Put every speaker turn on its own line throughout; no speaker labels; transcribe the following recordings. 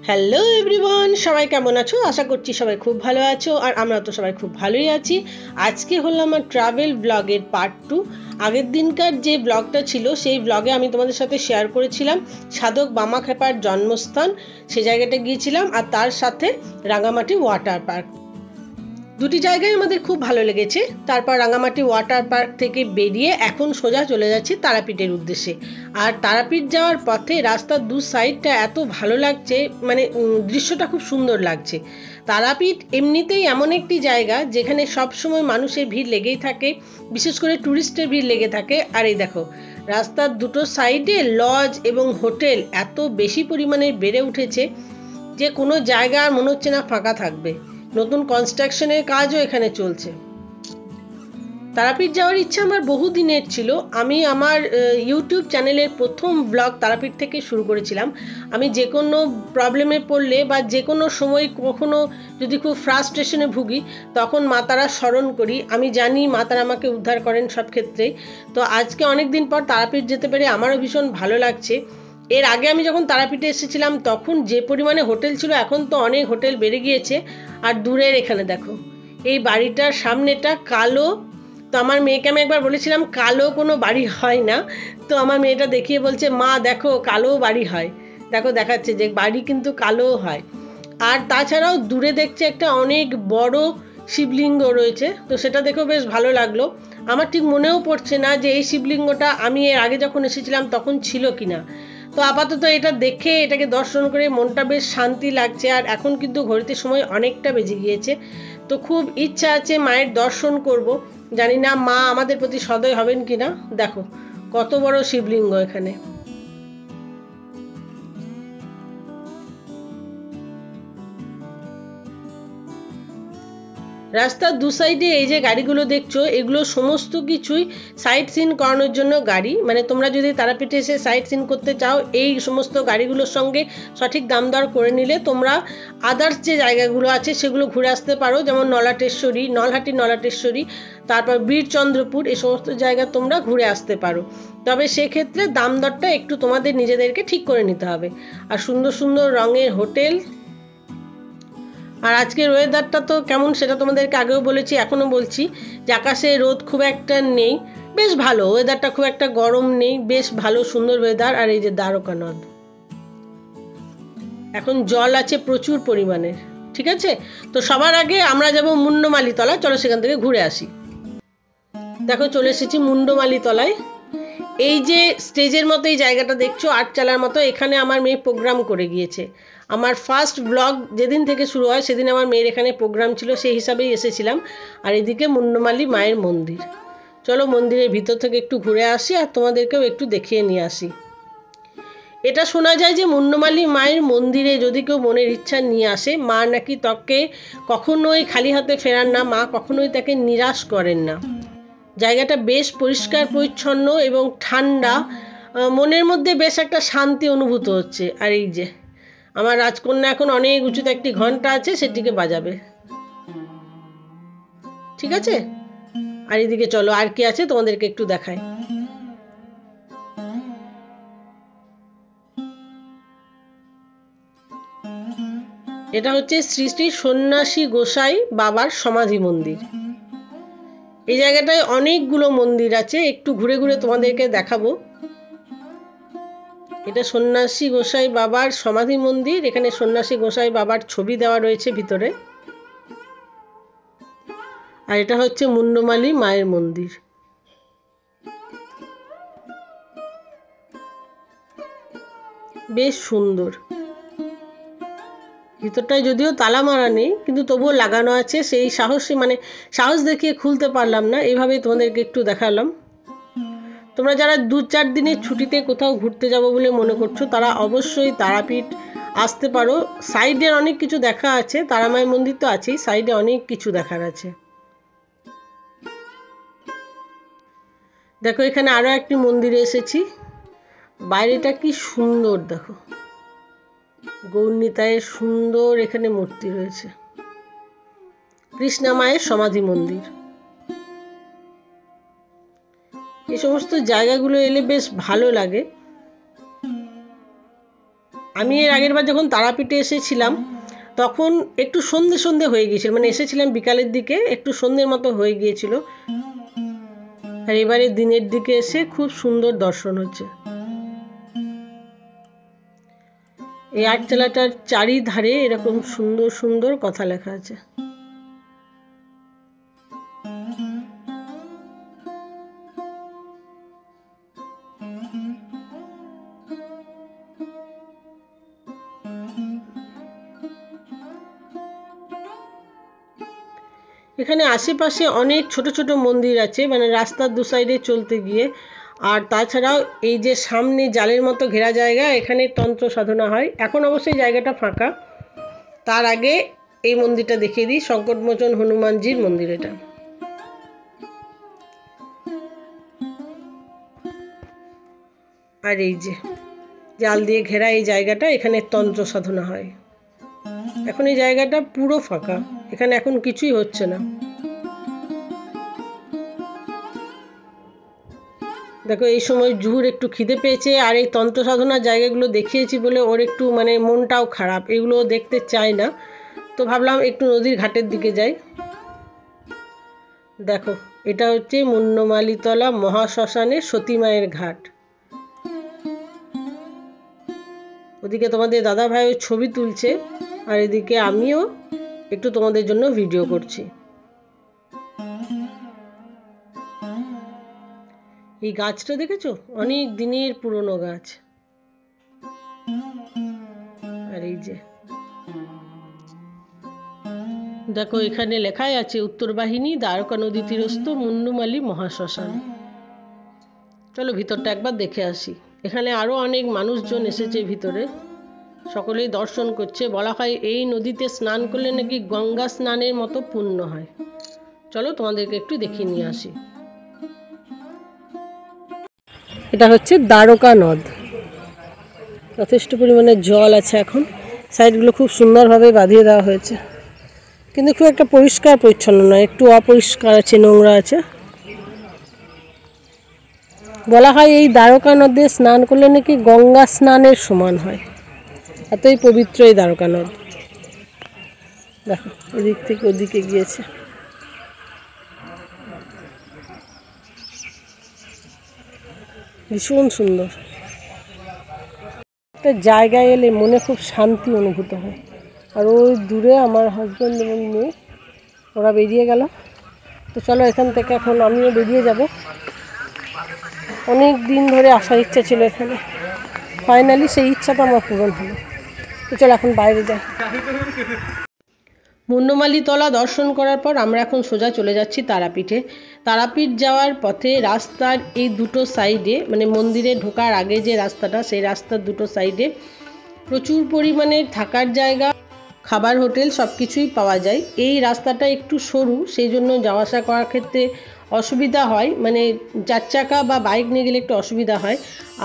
Hello everyone, সবাই কেমন আছো? আশা করছি সবাই খুব ভালো আছো, আর আমরা তো সবাই খুব ভালোই আছি। আজকে হলো আমার ট্রাভেল ব্লগের পার্ট 2। আগের দিনকার যে ব্লগটা ছিল সেই ব্লগে আমি তোমাদের সাথে শেয়ার করেছিলাম সাধক বামাখ্যাপার জন্মস্থান, সে জায়গাটা গিয়েছিলাম, আর তার সাথে রাঙামাটি ওয়াটার পার্ক। দুটি জায়গায় আমাদের খুব ভালো লেগেছে। তারপর রাঙামাটি ওয়াটার পার্ক থেকে বেরিয়ে এখন সোজা চলে যাচ্ছি তারাপীঠের উদ্দেশ্যে। আর তারাপীঠ যাওয়ার পথে রাস্তার দু সাইডটা এত ভালো লাগছে, মানে দৃশ্যটা খুব সুন্দর লাগছে। তারাপীঠ এমনিতেই এমন একটি জায়গা যেখানে সবসময় মানুষের ভিড় লেগেই থাকে, বিশেষ করে ট্যুরিস্টের ভিড় লেগে থাকে। আর এই দেখো, রাস্তার দুটো সাইডে লজ এবং হোটেল এত বেশি পরিমাণে বেড়ে উঠেছে যে কোনো জায়গা আর মনে হচ্ছে না ফাঁকা থাকবে। নতুন কনস্ট্রাকশনের কাজও এখানে চলছে। তারাপীঠ যাওয়ার ইচ্ছা আমার বহু দিনের ছিল। আমি আমার ইউটিউব চ্যানেলের প্রথম ব্লগ তারাপীঠ থেকে শুরু করেছিলাম। আমি যে কোনো প্রবলেমে পড়লে বা যে কোনো সময় কখনো যদি খুব ফ্রাস্ট্রেশনে ভুগি, তখন মা তারা স্মরণ করি। আমি জানি মা তারা আমাকে উদ্ধার করেন সব ক্ষেত্রেই। তো আজকে অনেক দিন পর তারাপীঠ যেতে পেরে আমারও ভীষণ ভালো লাগছে। এর আগে আমি যখন তারাপীঠে এসেছিলাম তখন যে পরিমাণে হোটেল ছিল, এখন তো অনেক হোটেল বেড়ে গিয়েছে। আর দূরের এখানে দেখো, এই বাড়িটার সামনেটা কালো। তো আমার মেয়েকে আমি একবার বলেছিলাম কালো কোনো বাড়ি হয় না, তো আমার মেয়েটা দেখিয়ে বলছে, মা দেখো কালো বাড়ি হয়। দেখো দেখাচ্ছে যে বাড়ি কিন্তু কালো হয়। আর তাছাড়াও দূরে দেখছে একটা অনেক বড় শিবলিঙ্গ রয়েছে, তো সেটা দেখেও বেশ ভালো লাগলো। আমার ঠিক মনেও পড়ছে না যে এই শিবলিঙ্গটা আমি এর আগে যখন এসেছিলাম তখন ছিল কিনা। তো আপাতত এটা দেখে, এটাকে দর্শন করে মনটা বেশ শান্তি লাগছে। আর এখন কিন্তু ঘড়িতে সময় অনেকটা বেজে গিয়েছে, তো খুব ইচ্ছা আছে মায়ের দর্শন করব। জানি না মা আমাদের প্রতি সদয় হবেন কিনা। দেখো কত বড় শিবলিঙ্গ এখানে। রাস্তার দু সাইডে এই যে গাড়িগুলো দেখছো, এগুলো সমস্ত কিছুই সাইট সিন করানোর জন্য গাড়ি। মানে তোমরা যদি তারাপীঠে এসে সাইট সিন করতে চাও, এই সমস্ত গাড়িগুলোর সঙ্গে সঠিক দাম দর করে নিলে তোমরা আদার্স যে জায়গাগুলো আছে সেগুলো ঘুরে আসতে পারো। যেমন নলাটেশ্বরী, নলহাটির নলাটেশ্বরী, তারপর বীরচন্দ্রপুর, এই সমস্ত জায়গা তোমরা ঘুরে আসতে পারো। তবে সেক্ষেত্রে দাম দরটা একটু তোমাদের নিজেদেরকে ঠিক করে নিতে হবে। আর সুন্দর সুন্দর রঙের হোটেল। আর আজকের ওয়েদারটা তো কেমন সেটা তোমাদেরকে আগেও বলেছি, এখনও বলছি, যে আকাশে রোদ খুব একটা নেই, বেশ ভালো ওয়েদারটা, খুব একটা গরম নেই, বেশ ভালো সুন্দর ওয়েদার। আর এই যে দ্বারকা নদ, এখন জল আছে প্রচুর পরিমাণের। ঠিক আছে, তো সবার আগে আমরা যাব মুন্ডমালিতলা, চলো সেখান থেকে ঘুরে আসি। দেখো চলে এসেছি মুন্ডমালিতলায়। এই যে স্টেজের মতো এই জায়গাটা দেখছো, আটচালার মতো, এখানে আমার মেয়ে প্রোগ্রাম করে গিয়েছে। আমার ফার্স্ট ব্লগ যেদিন থেকে শুরু হয় সেদিন আমার মেয়ের এখানে প্রোগ্রাম ছিল, সেই হিসাবেই এসেছিলাম। আর এদিকে মুন্ডমালি মায়ের মন্দির। চলো মন্দিরের ভিতর থেকে একটু ঘুরে আসি আর তোমাদেরকেও একটু দেখিয়ে নিয়ে আসি। এটা শোনা যায় যে মুন্ডমালি মায়ের মন্দিরে যদি কেউ মনের ইচ্ছা নিয়ে আসে, মা নাকি তাকে কখনোই খালি হাতে ফেরান না, মা কখনোই তাকে নিরাশ করেন না। জায়গাটা বেশ পরিষ্কার পরিচ্ছন্ন এবং ঠান্ডা, মনের মধ্যে বেশ একটা শান্তি অনুভূত হচ্ছে। আর এই যে আমার রাজকন্যা এখন অনেক উঁচুতে একটি ঘন্টা আছে, সেটিকে বাজাবে। ঠিক আছে, আর এদিকে চলো আর কি আছে তোমাদেরকে একটু দেখাই। এটা হচ্ছে শ্রী শ্রী সন্ন্যাসী গোসাই বাবার সমাধি মন্দির। এই জায়গাটায় অনেকগুলো মন্দির আছে, একটু ঘুরে ঘুরে তোমাদেরকে দেখাবো। এটা সন্ন্যাসী গোসাই বাবার সমাধি মন্দির, এখানে সন্ন্যাসী গোসাই বাবার ছবি দেওয়া রয়েছে ভিতরে। আর এটা হচ্ছে মুন্ডমালি মায়ের মন্দির। বেশ সুন্দর, ভিতরটায় যদিও তালা মারা নেই কিন্তু তবুও লাগানো আছে। সেই সাহস দেখিয়ে খুলতে পারলাম না, এইভাবেই তোমাদেরকে একটু দেখালাম। তোমরা যারা 2-4 দিনের ছুটিতে কোথাও ঘুরতে যাবো বলে মনে করছো, তারা অবশ্যই তারাপীঠ আসতে পারো। সাইডে অনেক কিছু দেখা আছে, তারামায়ের মন্দির তো আছেই, সাইডে অনেক কিছু দেখার আছে। দেখো এখানে আরো একটি মন্দিরে এসেছি, বাইরেটা কি সুন্দর দেখো, গৌরনিতায়ের সুন্দর এখানে মূর্তি রয়েছে। কৃষ্ণা মায়ের সমাধি মন্দির। এই সমস্ত জায়গাগুলো এলে বেশ ভালো লাগে। আমি এর আগের বার যখন তারাপীঠে এসেছিলাম তখন একটু সন্ধে সন্ধে হয়ে গিয়েছিল, মানে এসেছিলাম বিকালের দিকে, একটু সন্ধ্যের মতো হয়ে গিয়েছিল। আর এবারে দিনের দিকে এসে খুব সুন্দর দর্শন হচ্ছে। এই আটচালাটার চারিধারে এরকম সুন্দর সুন্দর কথা লেখা আছে। এখানে আশেপাশে অনেক ছোট ছোট মন্দির আছে, মানে রাস্তার দু সাইডে চলতে গিয়ে। আর তাছাড়াও এই যে সামনে জালের মতো ঘেরা জায়গা, এখানে তন্ত্র সাধনা হয়। এখন অবশ্যই জায়গাটা ফাঁকা। তার আগে এই মন্দিরটা দেখিয়ে দিই, সংকটমোচন হনুমানজির মন্দির এটা। আর এই যে জাল দিয়ে ঘেরা এই জায়গাটা, এখানে তন্ত্র সাধনা হয়। এখন এই জায়গাটা পুরো ফাঁকা, এখানে এখন কিছুই হচ্ছে না। দেখো এই সময় জুহুর একটু খিদে পেয়েছে, আর এই তন্ত্র সাধনার জায়গাগুলো দেখিয়েছি বলে ওর একটু মানে মনটাও খারাপ, এগুলো দেখতে চায় না। তো ভাবলাম একটু নদীর ঘাটের দিকে যাই। দেখো এটা হচ্ছে মুন্নমালীতলা মহাশ্মশানে সতী মায়ের ঘাট। ওদিকে তোমাদের দাদা ভাই ছবি তুলছে, আর এদিকে আমিও একটু তোমাদের জন্য ভিডিও করছি। এই গাছটা দেখেছো, অনেক দিনের পুরনো গাছ। আর এই যে দেখো এখানে লেখাই আছে উত্তরবাহিনী দ্বারকা নদী তীরস্থ মুন্নুমালী মহাশ্মশান। চলো ভিতরটা একবার দেখে আসি। এখানে আরো অনেক মানুষজন এসেছে ভিতরে, সকলেই দর্শন করছে। বলা হয় এই নদীতে স্নান করলে নাকি গঙ্গা স্নানের মতো পুণ্য হয়। চলো তোমাদেরকে একটু দেখিয়ে নিয়ে আসি। এটা হচ্ছে দ্বারকা নদ, যথেষ্ট পরিমাণে জল আছে। এখন সাইডগুলো খুব সুন্দরভাবে বাঁধিয়ে দেওয়া হয়েছে, কিন্তু খুব একটা পরিষ্কার পরিচ্ছন্ন নয়, একটু অপরিষ্কার আছে, নোংরা আছে। বলা হয় এই দ্বারকা নদে স্নান করলে নাকি গঙ্গা স্নানের সমান হয়, এতই পবিত্র এই দ্বারকা নদ। দেখো এদিক থেকে ওদিকে গিয়েছে। ভীষণ সুন্দর একটা জায়গায় এলে মনে খুব শান্তি অনুভূত হয়। আর ওই দূরে আমার হাজব্যান্ড এবং মেয়ে, ওরা বেরিয়ে গেল। তো চলো এখান থেকে এখন আমিও বেরিয়ে যাব। অনেক দিন ধরে আসার ইচ্ছা ছিল এখানে, ফাইনালি সেই ইচ্ছাটা আমার পূরণ হলো। তো চলো এখন বাইরে যাই। মুন্নমালীতলা দর্শন করার পর আমরা এখন সোজা চলে যাচ্ছি তারাপীঠে। তারাপীঠ যাওয়ার পথে রাস্তার এই দুটো সাইডে, মানে মন্দিরে ঢোকার আগে যে রাস্তাটা, সেই রাস্তার দুটো সাইডে প্রচুর পরিমাণে থাকার জায়গা, খাবার, হোটেল সব কিছুই পাওয়া যায়। এই রাস্তাটা একটু সরু, সেই জন্য যাওয়া আসা করার ক্ষেত্রে অসুবিধা হয়, মানে 4 চাকা বা বাইক নিয়ে গেলে একটু অসুবিধা হয়।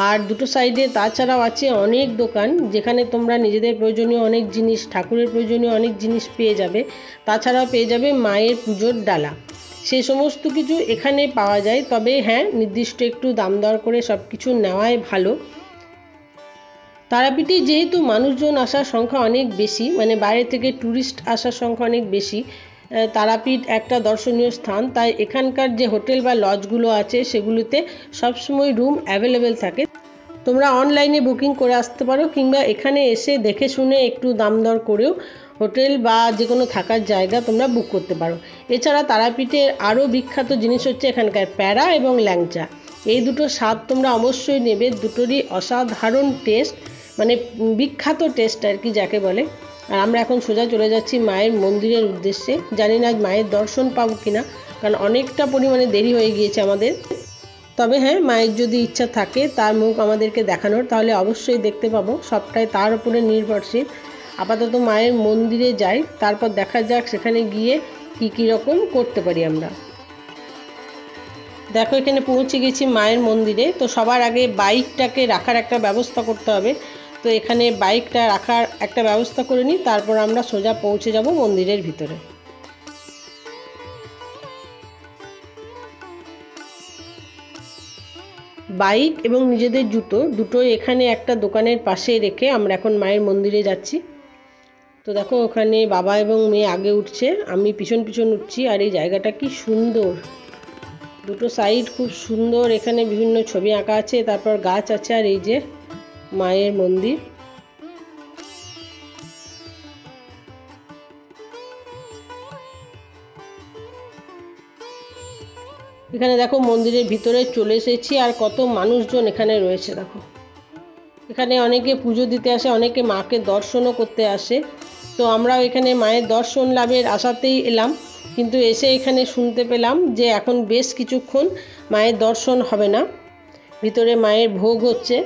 আর দুটো সাইডে তাছাড়াও আছে অনেক দোকান, যেখানে তোমরা নিজেদের প্রয়োজনীয় অনেক জিনিস, ঠাকুরের প্রয়োজনীয় অনেক জিনিস পেয়ে যাবে। তাছাড়াও পেয়ে যাবে মায়ের পুজোর ডালা, সেই সমস্ত কিছু এখানে পাওয়া যায়। তবে হ্যাঁ, নির্দিষ্ট একটু দাম দর করে সব কিছু নেওয়াই ভালো। তারাপীঠে যেহেতু মানুষজন আসার সংখ্যা অনেক বেশি, মানে বাইরে থেকে ট্যুরিস্ট আসার সংখ্যা অনেক বেশি, তারাপীঠ একটা দর্শনীয় স্থান, তাই এখানকার যে হোটেল বা লজগুলো আছে সেগুলোতে সবসময় রুম অ্যাভেলেবেল থাকে। তোমরা অনলাইনে বুকিং করে আসতে পারো, কিংবা এখানে এসে দেখে শুনে একটু দাম দর করেও হোটেল বা যে কোনো থাকার জায়গা তোমরা বুক করতে পারো। এছাড়া তারাপীঠের আরও বিখ্যাত জিনিস হচ্ছে এখানকার প্যারা এবং ল্যাংচা। এই দুটো স্বাদ তোমরা অবশ্যই নেবে, দুটোরই অসাধারণ টেস্ট, মানে বিখ্যাত টেস্ট আর কি যাকে বলে। আর আমরা এখন সোজা চলে যাচ্ছি মায়ের মন্দিরের উদ্দেশ্যে। জানি না মায়ের দর্শন পাবো কিনা, কারণ অনেকটা পরিমাণে দেরি হয়ে গিয়েছে আমাদের। তবে হ্যাঁ, মায়ের যদি ইচ্ছা থাকে তার মুখ আমাদেরকে দেখানোর, তাহলে অবশ্যই দেখতে পাবো, সবটাই তার উপরে নির্ভরশীল। আপাতত মায়ের মন্দিরে যাই, তারপর দেখা যাক সেখানে গিয়ে কী রকম করতে পারি আমরা। দেখো এখানে পৌঁছে গেছি মায়ের মন্দিরে। তো সবার আগে বাইকটাকে রাখার একটা ব্যবস্থা করতে হবে, তো এখানে বাইকটা রাখার একটা ব্যবস্থা করে নিই, তারপর আমরা সোজা পৌঁছে যাব মন্দিরের ভিতরে। বাইক এবং নিজেদের জুতো দুটোই এখানে একটা দোকানের পাশে রেখে আমরা এখন মায়ের মন্দিরে যাচ্ছি। তো দেখো ওখানে বাবা এবং মেয়ে আগে উঠছে, আমি পিছন পিছন উঠছি। আর এই জায়গাটা কি সুন্দর, দুটো সাইড খুব সুন্দর, এখানে বিভিন্ন ছবি আঁকা আছে, তারপর গাছ আছে, আর এই যে মায়ের মন্দির। এখানে দেখো মন্দিরের ভিতরে চলে এসেছি, আর কত মানুষজন এখানে রয়েছে। দেখো এখানে অনেকে পুজো দিতে আসে, অনেকে মাকে দর্শনও করতে আসে। তো আমরাও এখানে মায়ের দর্শন লাভের আশাতেই এলাম, কিন্তু এসে এখানে শুনতে পেলাম যে এখন বেশ কিছুক্ষণ মায়ের দর্শন হবে না, ভিতরে মায়ের ভোগ হচ্ছে।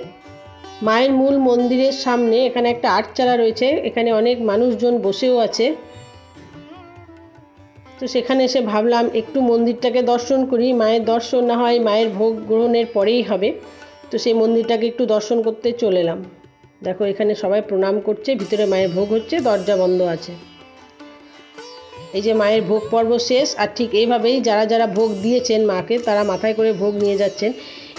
মায়ের মূল মন্দিরের সামনে এখানে একটা আটচালা রয়েছে, এখানে অনেক মানুষজন বসেও আছে। তো সেখানে এসে ভাবলাম একটু মন্দিরটাকে দর্শন করি, মায়ের দর্শন না হয় মায়ের ভোগ গ্রহণের পরেই হবে। তো সেই মন্দিরটাকে একটু দর্শন করতে চলে এলাম। দেখো এখানে সবাই প্রণাম করছে, ভিতরে মায়ের ভোগ হচ্ছে, দরজা বন্ধ আছে। এই যে মায়ের ভোগ পর্ব শেষ, আর ঠিক এইভাবেই যারা যারা ভোগ দিয়েছেন মাকে তারা মাথায় করে ভোগ নিয়ে যাচ্ছেন।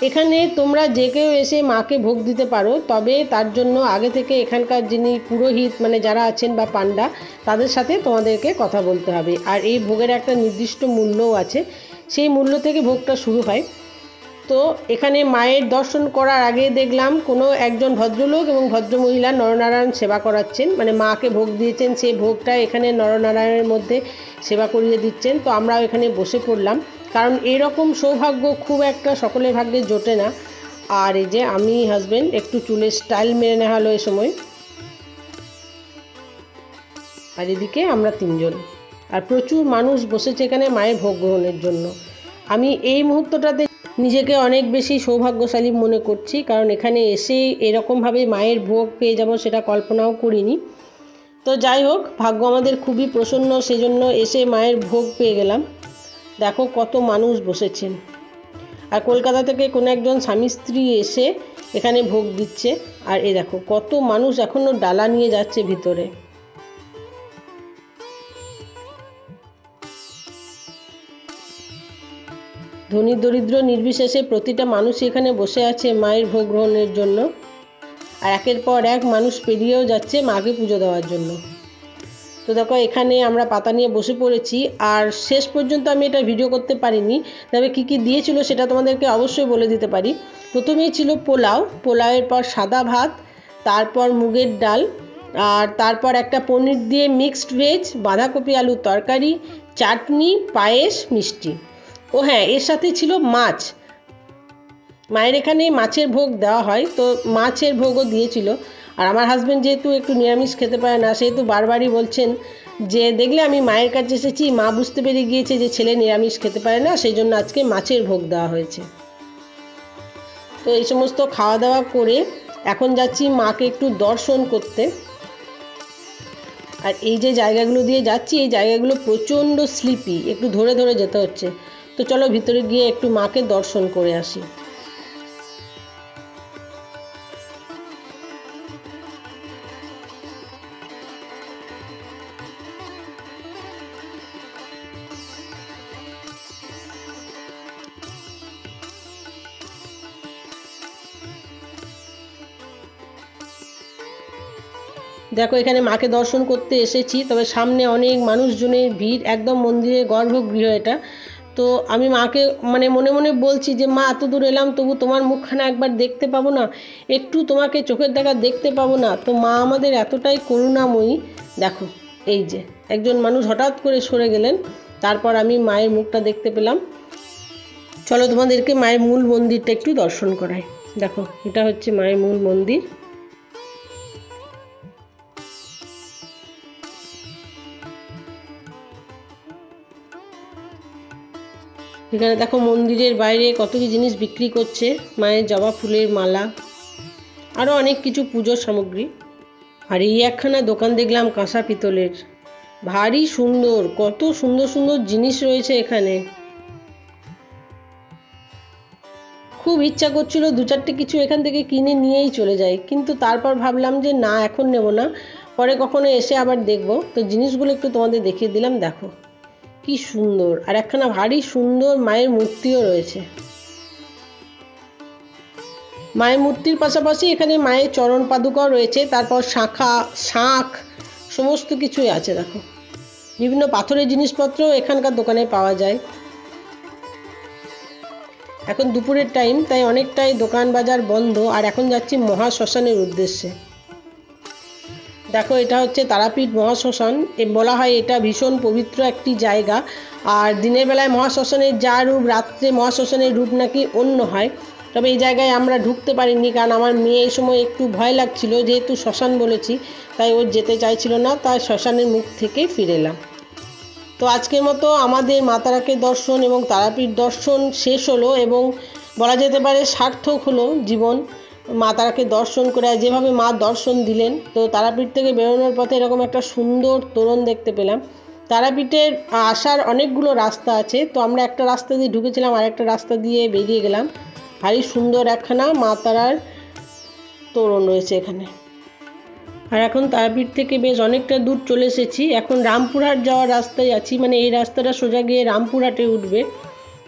এখানে তোমরা যে কেউ এসে মাকে ভোগ দিতে পারো, তবে তার জন্য আগে থেকে এখানকার যিনি পুরোহিত মানে যারা আছেন বা পান্ডা, তাদের সাথে তোমাদেরকে কথা বলতে হবে। আর এই ভোগের একটা নির্দিষ্ট মূল্যও আছে, সেই মূল্য থেকে ভোগটা শুরু হয়। তো এখানে মায়ের দর্শন করার আগে দেখলাম কোনো একজন ভদ্রলোক এবং ভদ্রমহিলা নরনারায়ণ সেবা করাচ্ছেন, মানে মাকে ভোগ দিয়েছেন, সেই ভোগটা এখানে নরনারায়ণের মধ্যে সেবা করিয়ে দিচ্ছেন। তো আমরাও এখানে বসে পড়লাম, কারণ এরকম সৌভাগ্য খুব একটা সকলের ভাগ্যে জোটে না। আর এই যে আমি হাজব্যান্ড একটু চুলের স্টাইল মেরে নেওয়া হলো এ সময়, আর এদিকে আমরা তিনজন, আর প্রচুর মানুষ বসেছে এখানে মায়ের ভোগ গ্রহণের জন্য। আমি এই মুহূর্তটাতে নিজেকে অনেক বেশি সৌভাগ্যশালী মনে করছি, কারণ এখানে এসে এরকমভাবে মায়ের ভোগ পেয়ে যাব সেটা কল্পনাও করিনি। তো যাই হোক, ভাগ্য আমাদের খুবই প্রসন্ন, সেজন্য এসে মায়ের ভোগ পেয়ে গেলাম। দেখো কত মানুষ বসেছেন, আর কলকাতা থেকে কোনো একজন স্বামী স্ত্রী এসে এখানে ভোগ দিচ্ছে। আর এই দেখো কত মানুষ এখনও ডালা নিয়ে যাচ্ছে ভিতরে। ধনী দরিদ্র নির্বিশেষে প্রতিটা মানুষই এখানে বসে আছে মায়ের ভোগ গ্রহণের জন্য, আর একের পর এক মানুষ পেরিয়েও যাচ্ছে মাকে পুজো দেওয়ার জন্য। তো দেখো এখানে আমরা পাতা নিয়ে বসে পড়েছি, আর শেষ পর্যন্ত আমি এটা ভিডিও করতে পারিনি, তবে কী কী দিয়েছিল সেটা তোমাদেরকে অবশ্যই বলে দিতে পারি। প্রথমেই ছিল পোলাও, পোলাওয়ের পর সাদা ভাত, তারপর মুগের ডাল, আর তারপর একটা পনির দিয়ে মিক্সড ভেজ, বাঁধাকপি আলুর তরকারি, চাটনি, পায়েস, মিষ্টি। ও হ্যাঁ, এর সাথে ছিল মাছ, মায়ের এখানে মাছের ভোগ দেওয়া হয়, তো মাছের ভোগও দিয়েছিল। আর আমার হাজব্যান্ড যেহেতু একটু নিরামিষ খেতে পারে না, সেহেতু বারবারই বলছেন যে দেখলে আমি মায়ের কাছে এসেছি, মা বুঝতে পেরে গিয়েছে যে ছেলে নিরামিষ খেতে পারে না, সেই জন্য আজকে মাছের ভোগ দেওয়া হয়েছে। তো এই সমস্ত খাওয়া দাওয়া করে এখন যাচ্ছি মাকে একটু দর্শন করতে। আর এই যে জায়গাগুলো দিয়ে যাচ্ছি, এই জায়গাগুলো প্রচণ্ড স্লিপি, একটু ধরে ধরে যেতে হচ্ছে। তো চলো ভিতরে গিয়ে একটু মাকে দর্শন করে আসি। দেখো এখানে মাকে দর্শন করতে এসেছি, তবে সামনে অনেক মানুষজনের ভিড়, একদম মন্দিরের গর্ভগৃহ এটা। তো আমি মাকে মানে মনে মনে বলছি যে মা এত দূর এলাম, তবু তোমার মুখখানা একবার দেখতে পাবো না, একটু তোমাকে চোখের দেখা দেখতে পাবো না? তো মা আমাদের এতটাই করুণাময়ী। দেখো এই যে একজন মানুষ হঠাৎ করে সরে গেলেন, তারপর আমি মায়ের মুখটা দেখতে পেলাম। চলো তোমাদেরকে মায়ের মূল মন্দিরটা একটু দর্শন করাই। দেখো এটা হচ্ছে মায়ের মূল মন্দির। এখানে দেখো মন্দিরের বাইরে কত কি জিনিস বিক্রি করছে, মায়ের জবা ফুলের মালা, আরও অনেক কিছু পুজোর সামগ্রী। আর এই একখানা দোকান দেখলাম কাঁসা পিতলের, ভারী সুন্দর, কত সুন্দর সুন্দর জিনিস রয়েছে এখানে। খুব ইচ্ছা করছিল দু চারটে কিছু এখান থেকে কিনে নিয়েই চলে যাই, কিন্তু তারপর ভাবলাম যে না, এখন নেব না, পরে কখনো এসে আবার দেখব। তো জিনিসগুলো একটু তোমাদের দেখিয়ে দিলাম। দেখো কি সুন্দর, আর একখানা ভারী সুন্দর মায়ের মূর্তিও রয়েছে। মায়ের মূর্তির পাশাপাশি এখানে মায়ের চরণ পাদুকাও রয়েছে, তারপর শাঁখ সমস্ত কিছুই আছে। দেখো বিভিন্ন পাথরের জিনিসপত্র এখানকার দোকানে পাওয়া যায়। এখন দুপুরের টাইম, তাই অনেকটাই দোকান বাজার বন্ধ। আর এখন যাচ্ছি মহাশ্মশানের উদ্দেশ্যে। দেখো এটা হচ্ছে তারাপীঠ মহাশ্মশান। বলা হয় এটা ভীষণ পবিত্র একটি জায়গা। আর দিনের বেলায় মহাশ্মশানের যা রূপ, রাত্রে মহাশ্মশানের রূপ নাকি অন্য হয়। তবে এই জায়গায় আমরা ঢুকতে পারিনি, কারণ আমার মেয়ে এই সময় একটু ভয় লাগছিল, যেহেতু শ্মশান বলেছি তাই ওর যেতে চাইছিল না, তাই শ্মশানের মুখ থেকে ফিরে এলাম। তো আজকের মতো আমাদের মা তারাকে দর্শন এবং তারাপীঠ দর্শন শেষ হলো, এবং বলা যেতে পারে সার্থক হলো জীবন মা তারাকে দর্শন করে। যেভাবে মা দর্শন দিলেন, তো তারাপীঠ থেকে বেরোনোর পথে এরকম একটা সুন্দর তোরণ দেখতে পেলাম। তারাপীঠের আসার অনেকগুলো রাস্তা আছে, তো আমরা একটা রাস্তা দিয়ে ঢুকেছিলাম, আর একটা রাস্তা দিয়ে বেরিয়ে গেলাম। ভারী সুন্দর একখানা মা তারার তোরণ রয়েছে এখানে। আর এখন তারাপীঠ থেকে বেশ অনেকটা দূর চলে এসেছি। এখন রামপুরহাট যাওয়ার রাস্তায় আছি, মানে এই রাস্তাটা সোজা গিয়ে রামপুরহাটে উঠবে।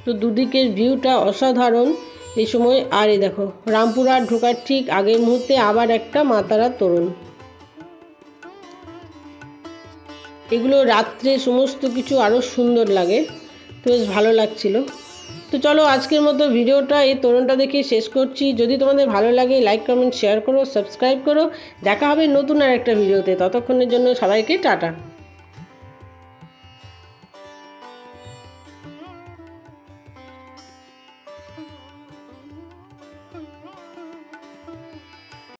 তো দুদিকের ভিউটা অসাধারণ এই সময়। আর এই দেখো রামপুরহাট ঢোকার ঠিক আগের মুহূর্তে আবার একটা মা তারার তোরণ। এগুলো রাত্রে সমস্ত কিছু আরও সুন্দর লাগে, তো বেশ ভালো লাগছিল। তো চলো আজকের মতো ভিডিওটা এই তোরণটা দেখে শেষ করছি। যদি তোমাদের ভালো লাগে লাইক কমেন্ট শেয়ার করো, সাবস্ক্রাইব করো। দেখা হবে নতুন আর একটা ভিডিওতে। ততক্ষণের জন্য সবাইকে টাটা।